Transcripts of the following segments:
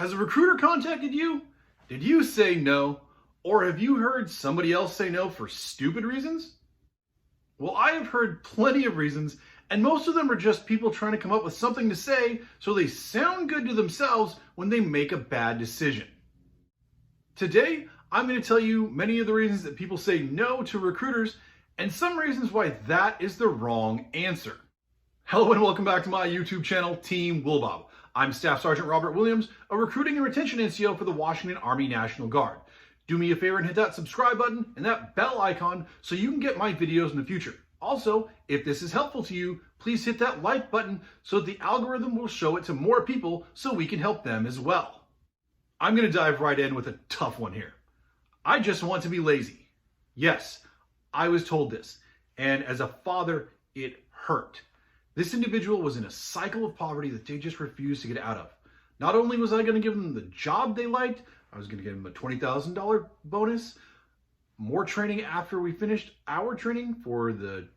Has a recruiter contacted you? Did you say no? Or have you heard somebody else say no for stupid reasons? Well, I have heard plenty of reasons, and most of them are just people trying to come up with something to say so they sound good to themselves when they make a bad decision. Today, I'm going to tell you many of the reasons that people say no to recruiters and some reasons why that is the wrong answer. Hello and welcome back to my YouTube channel, Team Willbob. I'm Staff Sergeant Robert Williams, a recruiting and retention NCO for the Washington Army National Guard. Do me a favor and hit that subscribe button and that bell icon so you can get my videos in the future. Also, if this is helpful to you, please hit that like button so that the algorithm will show it to more people so we can help them as well. I'm going to dive right in with a tough one here. I just want to be lazy. Yes, I was told this, and as a father, it hurt. This individual was in a cycle of poverty that they just refused to get out of. Not only was I going to give them the job they liked, I was going to give them a $20,000 bonus, more training after we finished our training for the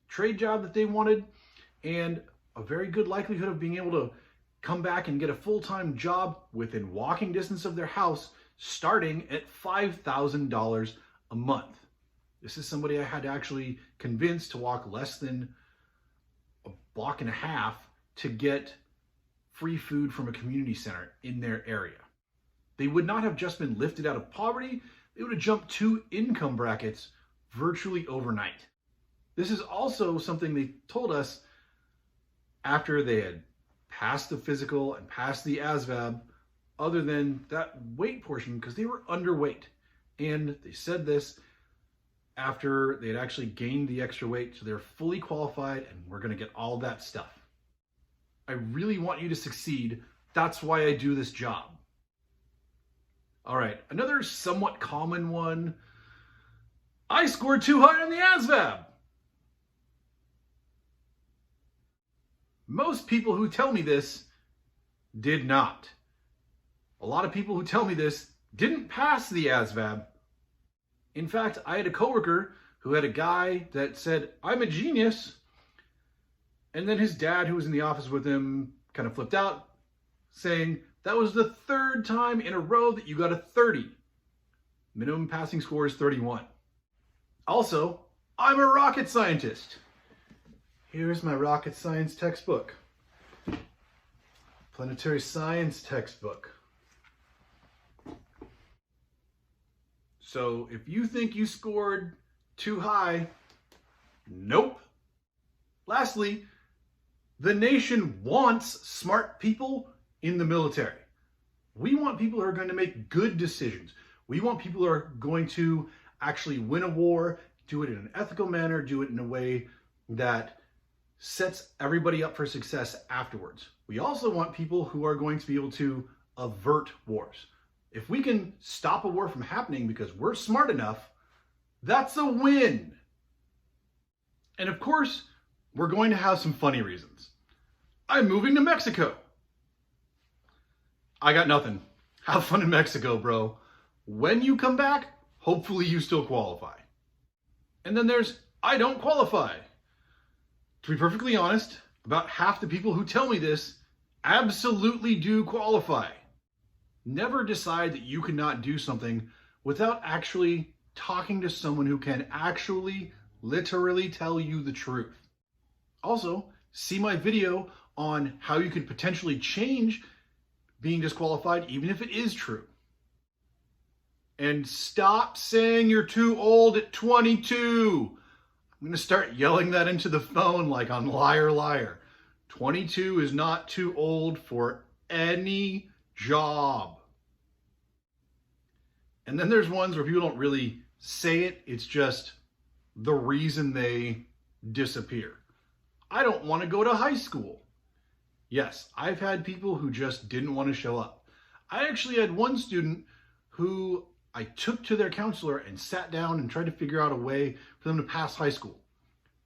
trade job that they wanted, and a very good likelihood of being able to come back and get a full-time job within walking distance of their house, starting at $5,000 a month. This is somebody I had to actually convince to walk less than a block and a half to get free food from a community center in their area. They would not have just been lifted out of poverty, they would have jumped 2 income brackets virtually overnight. This is also something they told us after they had passed the physical and passed the ASVAB, other than that weight portion, because they were underweight. And they said this after they had actually gained the extra weight, so they're fully qualified and we're going to get all that stuff. I really want you to succeed. That's why I do this job. All right, another somewhat common one. I scored too high on the ASVAB. Most people who tell me this did not. A lot of people who tell me this didn't pass the ASVAB. In fact, I had a coworker who had a guy that said, "I'm a genius." And then his dad, who was in the office with him, kind of flipped out, saying, "That was the 3rd time in a row that you got a 30. Minimum passing score is 31. Also, I'm a rocket scientist. Here's my rocket science textbook. Planetary science textbook. So if you think you scored too high, nope. Lastly, the nation wants smart people in the military. We want people who are going to make good decisions. We want people who are going to actually win a war, do it in an ethical manner, do it in a way that sets everybody up for success afterwards. We also want people who are going to be able to avert wars. If we can stop a war from happening because we're smart enough, that's a win. And of course, we're going to have some funny reasons. I'm moving to Mexico. I got nothing. Have fun in Mexico, bro. When you come back, hopefully you still qualify. And then there's, I don't qualify. To be perfectly honest, about half the people who tell me this absolutely do qualify. Never decide that you cannot do something without actually talking to someone who can actually, literally tell you the truth. Also, see my video on how you could potentially change being disqualified, even if it is true. And stop saying you're too old at 22. I'm going to start yelling that into the phone like on Liar Liar. 22 is not too old for any job. And then there's ones where people don't really say it. It's just the reason they disappear. I don't want to go to high school. Yes, I've had people who just didn't want to show up. I actually had one student who I took to their counselor and sat down and tried to figure out a way for them to pass high school.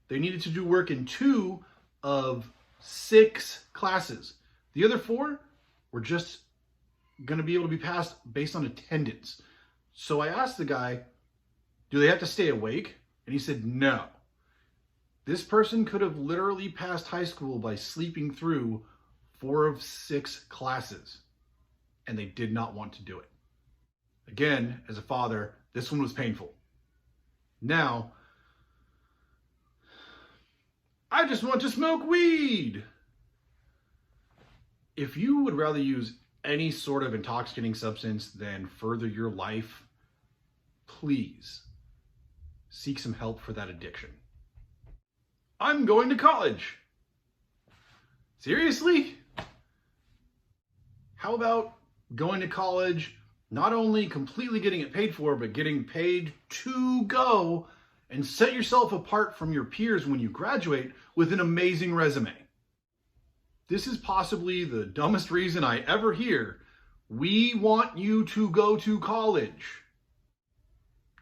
They needed to do work in 2 of 6 classes. The other 4 were just going to be able to be passed based on attendance. So I asked the guy, do they have to stay awake? And he said, no. This person could have literally passed high school by sleeping through 4 of 6 classes. and they did not want to do it. Again, as a father, this one was painful. Now, I just want to smoke weed. If you would rather use any sort of intoxicating substance than further your life, please seek some help for that addiction. I'm going to college. Seriously? How about going to college, not only completely getting it paid for, but getting paid to go and set yourself apart from your peers when you graduate with an amazing resume? This is possibly the dumbest reason I ever hear. We want you to go to college.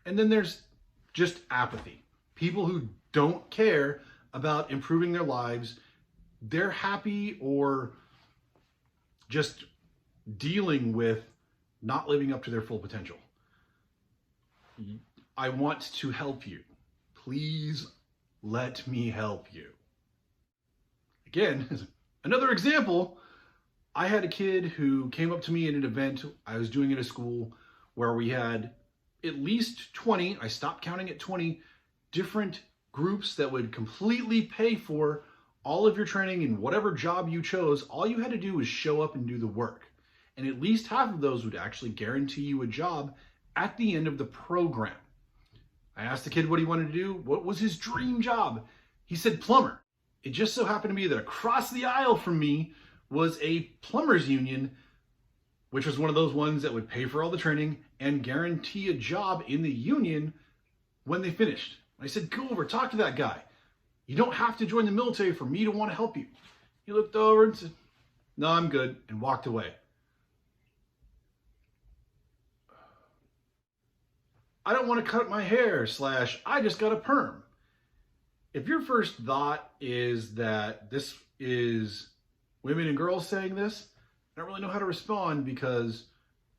And then there's just apathy. People who don't care about improving their lives. They're happy or just dealing with not living up to their full potential. I want to help you. Please let me help you. Again, another example, I had a kid who came up to me at an event I was doing at a school where we had at least 20, I stopped counting at 20, different groups that would completely pay for all of your training in whatever job you chose. All you had to do was show up and do the work. And at least half of those would actually guarantee you a job at the end of the program. I asked the kid what he wanted to do. What was his dream job? He said plumber. It just so happened to be that across the aisle from me was a plumbers union, which was one of those ones that would pay for all the training and guarantee a job in the union when they finished. I said, go over, talk to that guy. You don't have to join the military for me to want to help you. He looked over and said, no, I'm good, and walked away. I don't want to cut my hair / I just got a perm. If your first thought is that this is women and girls saying this, I don't really know how to respond because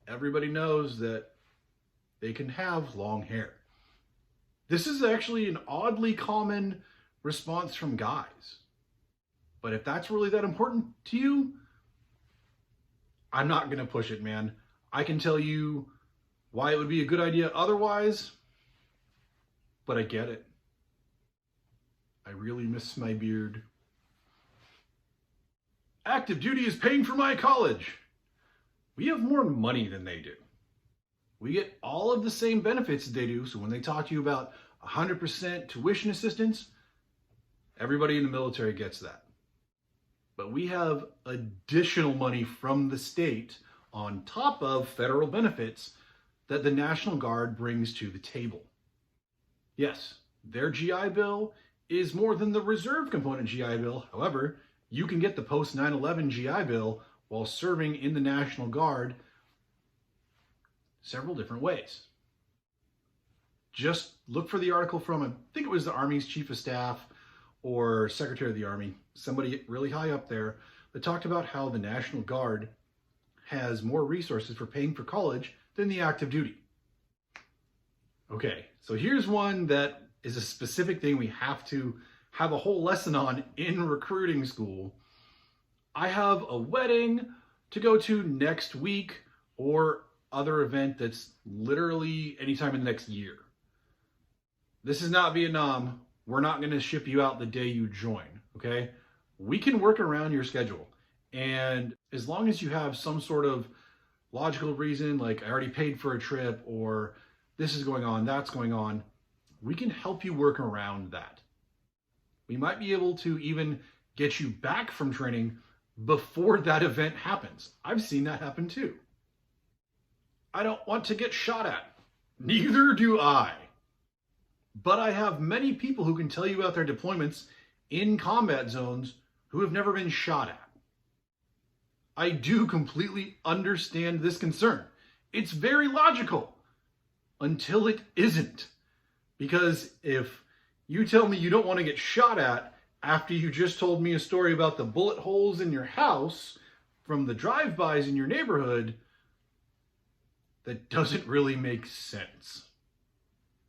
everybody knows that they can have long hair. This is actually an oddly common response from guys. But if that's really that important to you, I'm not going to push it, man. I can tell you why it would be a good idea otherwise, but I get it. I really miss my beard. Active duty is paying for my college. We have more money than they do. We get all of the same benefits that they do, so when they talk to you about 100% tuition assistance, everybody in the military gets that. But we have additional money from the state on top of federal benefits that the National Guard brings to the table. Yes, their GI Bill is more than the reserve component GI Bill. However, you can get the post 9/11 GI Bill while serving in the National Guard several different ways. Just look for the article from, I think it was the Army's Chief of Staff or Secretary of the Army, somebody really high up there, that talked about how the National Guard has more resources for paying for college than the active duty. Okay, so here's one that is a specific thing we have to have a whole lesson on in recruiting school. I have a wedding to go to next week or other event that's literally anytime in the next year. This is not Vietnam. We're not going to ship you out the day you join, okay? We can work around your schedule. And as long as you have some sort of logical reason, like I already paid for a trip or this is going on, that's going on, we can help you work around that. We might be able to even get you back from training before that event happens. I've seen that happen too. I don't want to get shot at. Neither do I. But I have many people who can tell you about their deployments in combat zones who have never been shot at. I do completely understand this concern. It's very logical until it isn't. Because if you tell me you don't want to get shot at after you just told me a story about the bullet holes in your house from the drive-bys in your neighborhood, that doesn't really make sense.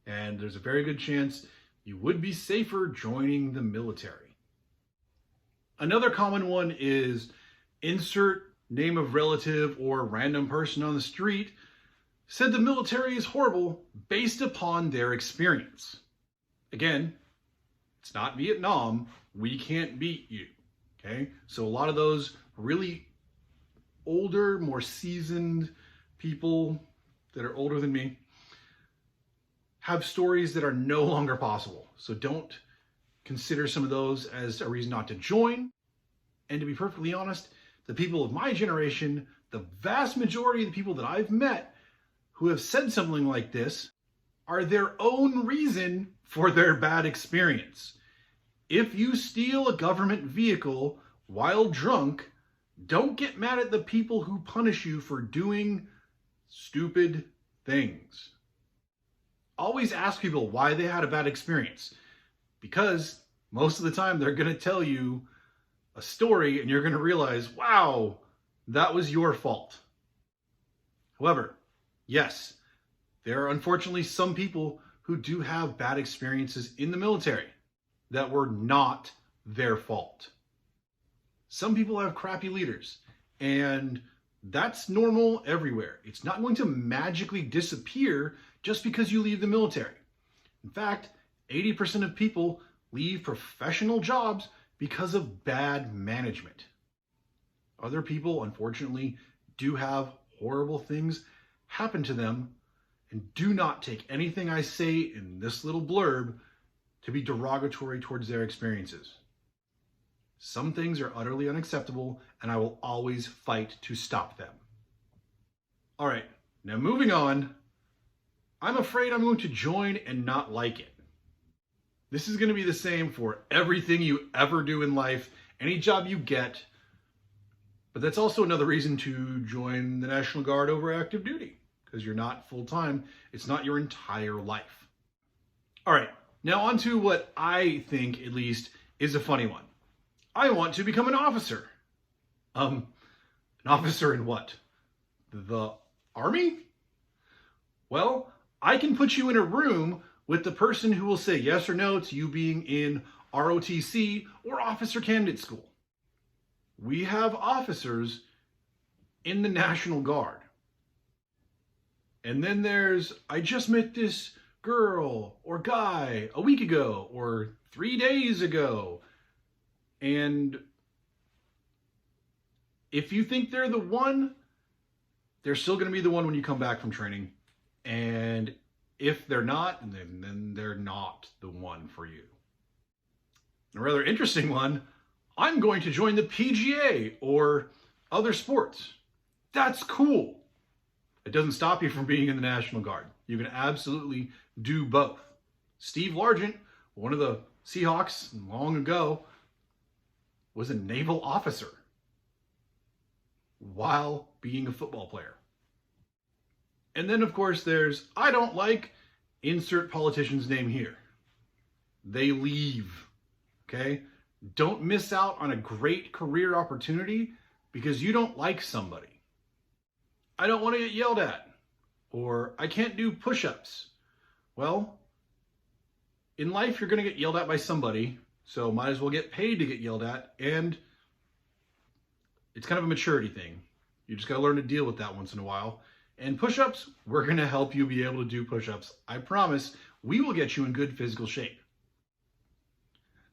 And there's a very good chance you would be safer joining the military. Another common one is insert name of relative or random person on the street said the military is horrible based upon their experience. Again, it's not Vietnam. We can't beat you. Okay? So a lot of those really older, more seasoned people that are older than me have stories that are no longer possible. So don't consider some of those as a reason not to join. And to be perfectly honest, the people of my generation, the vast majority of the people that I've met who have said something like this are their own reason for their bad experience. If you steal a government vehicle while drunk, don't get mad at the people who punish you for doing stupid things. Always ask people why they had a bad experience, because most of the time they're going to tell you a story and you're going to realize, wow, that was your fault. However, yes, there are unfortunately some people who do have bad experiences in the military that were not their fault. Some people have crappy leaders, and that's normal everywhere. It's not going to magically disappear just because you leave the military. In fact, 80% of people leave professional jobs because of bad management. Other people, unfortunately, do have horrible things happen to them, and do not take anything I say in this little blurb to be derogatory towards their experiences. Some things are utterly unacceptable, and I will always fight to stop them. All right, now moving on. I'm afraid I'm going to join and not like it. This is going to be the same for everything you ever do in life, any job you get. But that's also another reason to join the National Guard over active duty, because you're not full-time. It's not your entire life. All right, now on to what I think, at least, is a funny one. I want to become an officer. An officer in what? The Army? Well, I can put you in a room with the person who will say yes or no to you being in ROTC or Officer Candidate School. We have officers in the National Guard. And then there's, I just met this girl or guy a week ago or 3 days ago. And if you think they're the one, they're still going to be the one when you come back from training. And if they're not, then they're not the one for you. A rather interesting one, I'm going to join the PGA or other sports. That's cool. It doesn't stop you from being in the National Guard. You can absolutely do both. Steve Largent, one of the Seahawks long ago, was a naval officer while being a football player. And then, of course, there's, I don't like, insert politician's name here. They leave, okay? Don't miss out on a great career opportunity because you don't like somebody. I don't want to get yelled at, or I can't do push-ups. Well, in life, you're going to get yelled at by somebody, so might as well get paid to get yelled at, and it's kind of a maturity thing. You just got to learn to deal with that once in a while. And push-ups, we're going to help you be able to do push-ups. I promise we will get you in good physical shape.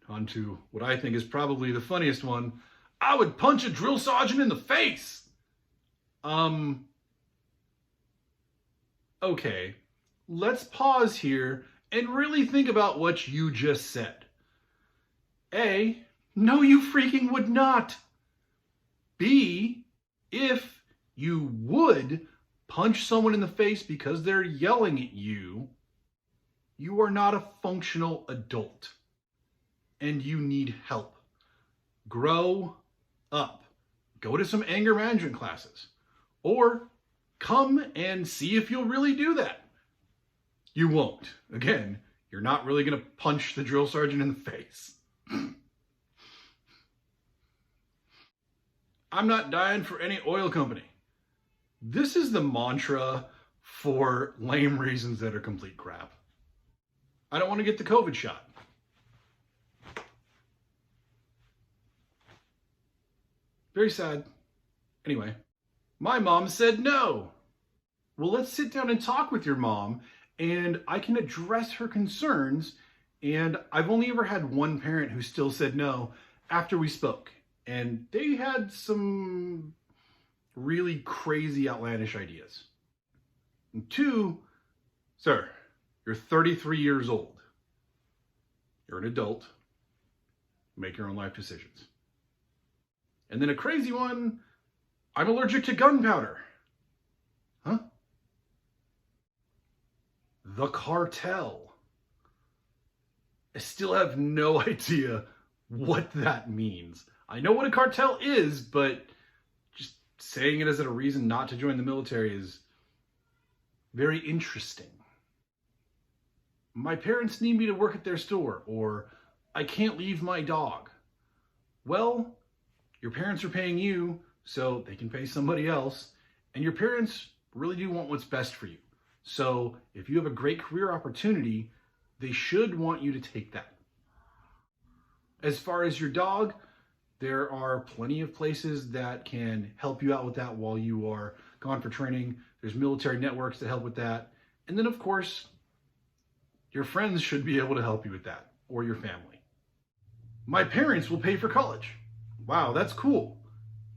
On to what I think is probably the funniest one. I would punch a drill sergeant in the face. Okay, let's pause here and really think about what you just said. A, no, you freaking would not. B, if you would punch someone in the face because they're yelling at you, you are not a functional adult and you need help. Grow up. Go to some anger management classes or come and see if you'll really do that. You won't. Again, you're not really going to punch the drill sergeant in the face. I'm not dying for any oil company. This is the mantra for lame reasons that are complete crap. I don't want to get the COVID shot. Very sad. Anyway, my mom said no. Well, let's sit down and talk with your mom, and I can address her concerns. And I've only ever had one parent who still said no after we spoke. And they had some really crazy, outlandish ideas. And two, sir, you're 33 years old. You're an adult. Make your own life decisions. And then a crazy one, I'm allergic to gunpowder. Huh? The cartel. I still have no idea what that means. I know what a cartel is, but just saying it as a reason not to join the military is very interesting. My parents need me to work at their store, or I can't leave my dog. Well, your parents are paying you, so they can pay somebody else, and your parents really do want what's best for you. So if you have a great career opportunity, they should want you to take that. As far as your dog, there are plenty of places that can help you out with that while you are gone for training. There's military networks that help with that. And then, of course, your friends should be able to help you with that, or your family. My parents will pay for college. Wow, that's cool.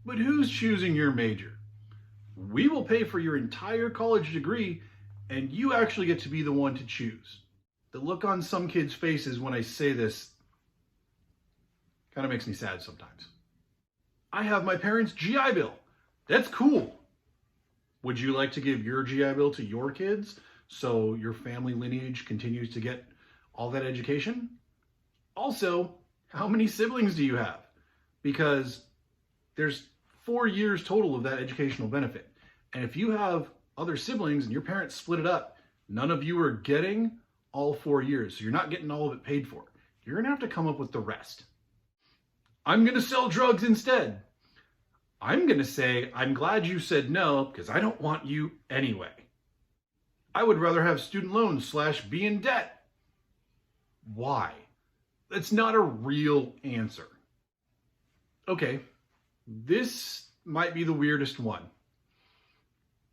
But who's choosing your major? We will pay for your entire college degree, and you actually get to be the one to choose. The look on some kids' faces when I say this kind of makes me sad sometimes. I have my parents' GI Bill. That's cool. Would you like to give your GI Bill to your kids so your family lineage continues to get all that education? Also, how many siblings do you have? Because there's 4 years total of that educational benefit. And if you have other siblings and your parents split it up, none of you are getting all 4 years. So you're not getting all of it paid for. You're going to have to come up with the rest. I'm going to sell drugs instead. I'm going to say, I'm glad you said no, because I don't want you anyway. I would rather have student loans / be in debt. Why? That's not a real answer. Okay, this might be the weirdest one.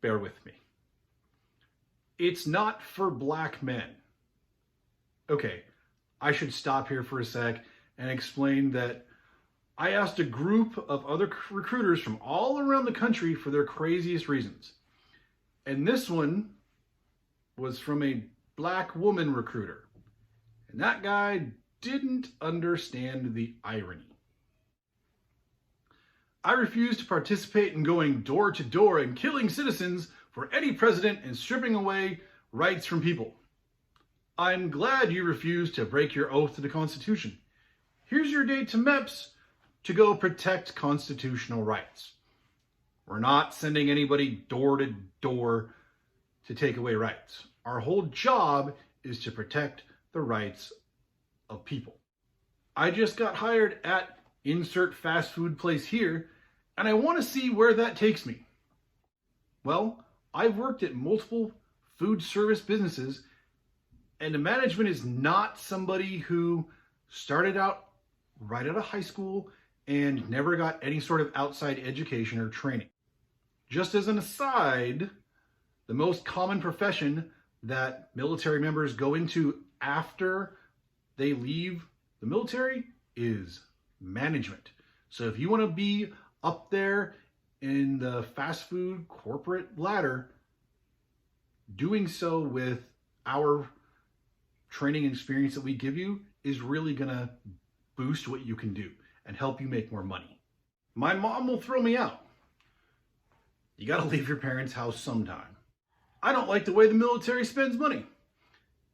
Bear with me. It's not for black men. Okay, I should stop here for a sec and explain that I asked a group of other recruiters from all around the country for their craziest reasons. And this one was from a black woman recruiter. And that guy didn't understand the irony. I refuse to participate in going door to door and killing citizens for any president and stripping away rights from people. I'm glad you refuse to break your oath to the Constitution. Here's your date to MEPS to go protect constitutional rights. We're not sending anybody door to door to take away rights. Our whole job is to protect the rights of people. I just got hired at insert fast food place here, and I want to see where that takes me. Well, I've worked at multiple food service businesses, and the management is not somebody who started out right out of high school and never got any sort of outside education or training. Just as an aside, the most common profession that military members go into after they leave the military is management. So if you want to be up there in the fast food corporate ladder, doing so with our training and experience that we give you is really going to boost what you can do and help you make more money. My mom will throw me out. You got to leave your parents' house sometime. I don't like the way the military spends money.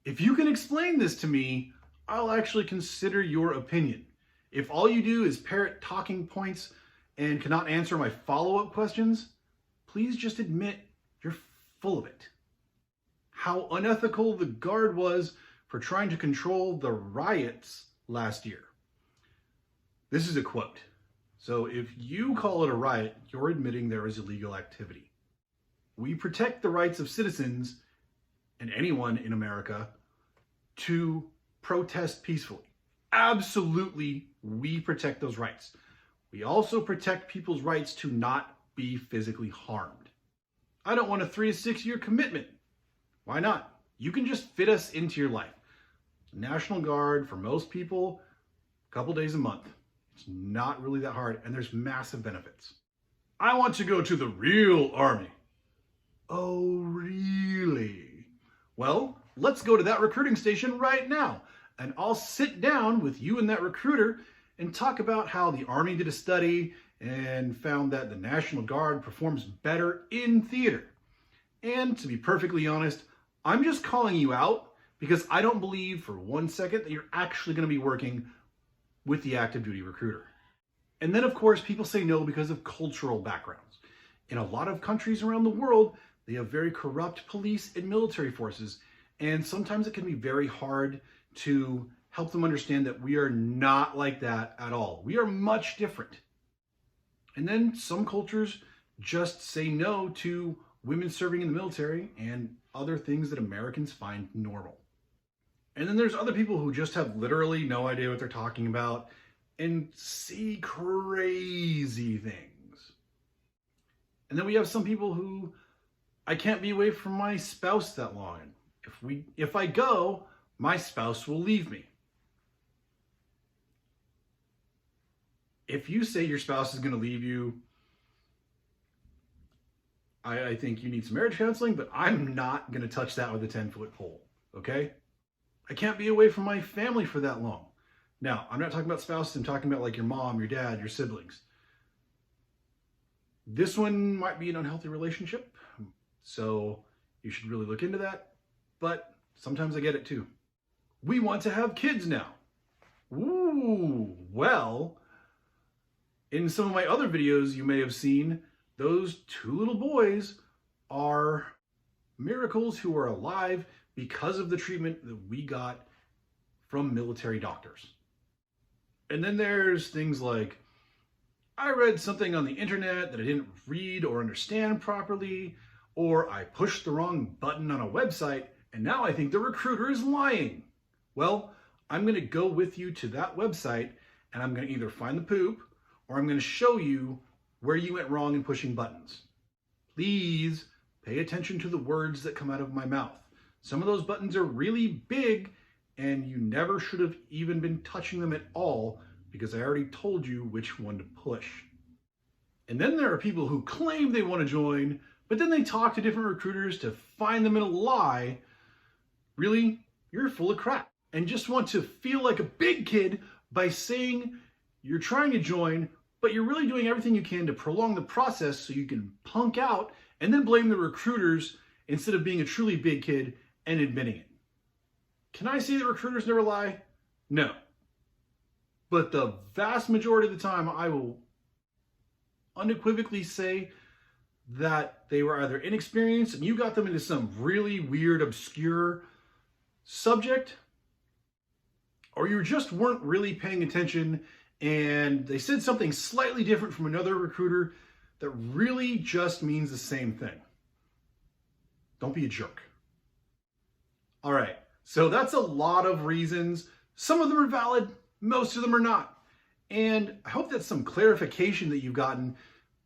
If you can explain this to me, I'll actually consider your opinion. If all you do is parrot talking points and cannot answer my follow-up questions, please just admit you're full of it. How unethical the Guard was for trying to control the riots last year. This is a quote. So if you call it a riot, you're admitting there is illegal activity. We protect the rights of citizens and anyone in America to protest peacefully. Absolutely, we protect those rights. We also protect people's rights to not be physically harmed. I don't want a 3 to 6 year commitment. Why not? You can just fit us into your life. National Guard, for most people, a couple days a month. It's not really that hard, and there's massive benefits. I want to go to the real army. Oh, really? Well, let's go to that recruiting station right now, and I'll sit down with you and that recruiter and talk about how the Army did a study and found that the National Guard performs better in theater. And to be perfectly honest, I'm just calling you out because I don't believe for 1 second that you're actually going to be working with the active duty recruiter. And then, of course, people say no because of cultural backgrounds. In a lot of countries around the world, they have very corrupt police and military forces, and sometimes it can be very hard to help them understand that we are not like that at all. We are much different. And then some cultures just say no to women serving in the military and other things that Americans find normal. And then there's other people who just have literally no idea what they're talking about and see crazy things. And then we have some people who, I can't be away from my spouse that long. If I go, my spouse will leave me. If you say your spouse is going to leave you, I think you need some marriage counseling, but I'm not going to touch that with a 10-foot pole, okay? I can't be away from my family for that long. Now, I'm not talking about spouses, I'm talking about like your mom, your dad, your siblings. This one might be an unhealthy relationship, so you should really look into that, but sometimes I get it too. We want to have kids now. Ooh, well, in some of my other videos you may have seen, those 2 little boys are miracles who are alive because of the treatment that we got from military doctors. And then there's things like, I read something on the internet that I didn't read or understand properly, or I pushed the wrong button on a website and now I think the recruiter is lying. Well, I'm going to go with you to that website and I'm going to either find the poop or I'm going to show you where you went wrong in pushing buttons. Please pay attention to the words that come out of my mouth. Some of those buttons are really big and you never should have even been touching them at all because I already told you which one to push. And then there are people who claim they want to join, but then they talk to different recruiters to find them in a lie. Really, you're full of crap and just want to feel like a big kid by saying you're trying to join, but you're really doing everything you can to prolong the process so you can punk out and then blame the recruiters instead of being a truly big kid and admitting it. Can I say that recruiters never lie? No. But the vast majority of the time, I will unequivocally say that they were either inexperienced and you got them into some really weird, obscure subject, or you just weren't really paying attention and they said something slightly different from another recruiter that really just means the same thing. Don't be a jerk. All right, so that's a lot of reasons. Some of them are valid, most of them are not. And I hope that's some clarification that you've gotten,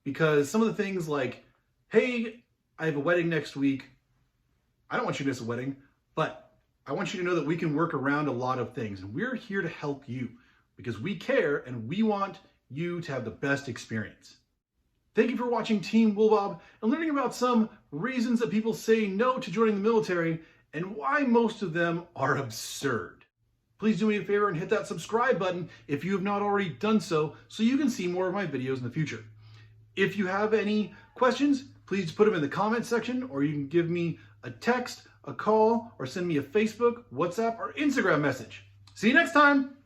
because some of the things like, hey, I have a wedding next week. I don't want you to miss a wedding, but I want you to know that we can work around a lot of things and we're here to help you because we care and we want you to have the best experience. Thank you for watching Team Willbob and learning about some reasons that people say no to joining the military and why most of them are absurd. Please do me a favor and hit that subscribe button if you have not already done so you can see more of my videos in the future. If you have any questions, please put them in the comment section, or you can give me a text, a call, or send me a Facebook, WhatsApp, or Instagram message. See you next time.